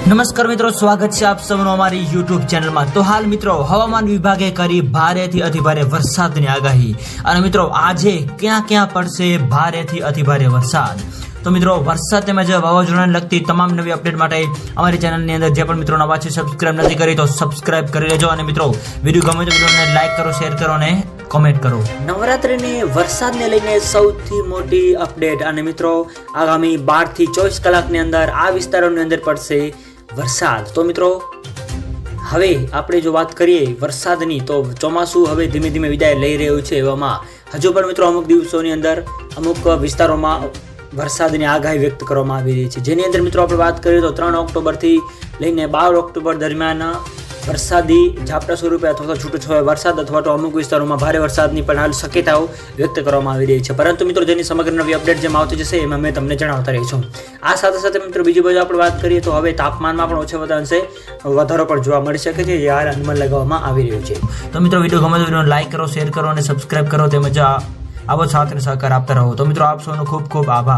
નમસ્કાર મિત્રો, સ્વાગત છે આપ સૌનું અમારી યુટ્યુબ ચેનલમાં। તો હાલ મિત્રો હવામાન વિભાગે કરી ભારેથી અતિભારે વરસાદની આગાહી અને મિત્રો આજે ક્યાં ક્યાં પડશે ભારેથી અતિભારે વરસાદ। તો મિત્રો વરસાદ તેમજ વાવાઝોડાને લગતી તમામ નવી અપડેટ માટે અમારી ચેનલની અંદર જે પણ મિત્રો નવા છે સબસ્ક્રાઇબ નથી કરી તો સબસ્ક્રાઇબ કરી લેજો અને મિત્રો વિડીયો ગમે તો વિડીયોને લાઈક કરો, શેર કરો અને કોમેન્ટ કરો। નવરાત્રિની વરસાદને લઈને સૌથી મોટી અપડેટ અને મિત્રો આગામી 12 થી 24 કલાકની અંદર આ વિસ્તારોની અંદર પડશે વરસાદ। તો મિત્રો હવે આપણે જો વાત કરીએ વરસાદની તો ચોમાસું હવે ધીમે ધીમે વિદાય લઈ રહ્યું છે। એવામાં હજુ પણ મિત્રો અમુક દિવસોની અંદર અમુક વિસ્તારોમાં વરસાદની આગાહી વ્યક્ત કરવામાં આવી રહી છે, જેની અંદર મિત્રો આપણે વાત કરીએ તો 3 ઓક્ટોબરથી લઈને 12 ઓક્ટોબર દરમિયાન વરસાદી ઝાપટા સ્વરૂપે અથવા તો છૂટોછવાયો વરસાદ અથવા તો અમુક વિસ્તારોમાં ભારે વરસાદની પણ હાલ શક્યતાઓ વ્યક્ત કરવામાં આવી રહી છે। પરંતુ મિત્રો જેની સમગ્ર નવી અપડેટ જેમ આવતી જશે એમાં મેં તમને જણાવતા રહીશું। આ સાથે સાથે મિત્રો બીજી બાજુ આપણે વાત કરીએ તો હવે તાપમાનમાં પણ ઓછા અંશે વધારો પણ જોવા મળી શકે છે, જે હાલ અનુમાન લગાવવામાં આવી રહ્યું છે। તો મિત્રો વિડીયો ગમે તો વિડીયોને લાઈક કરો, શેર કરો અને સબસ્ક્રાઇબ કરો તેમજ આવો સાથ અને સહકાર આપતા રહો। તો મિત્રો આપ સૌનો ખૂબ ખૂબ આભાર।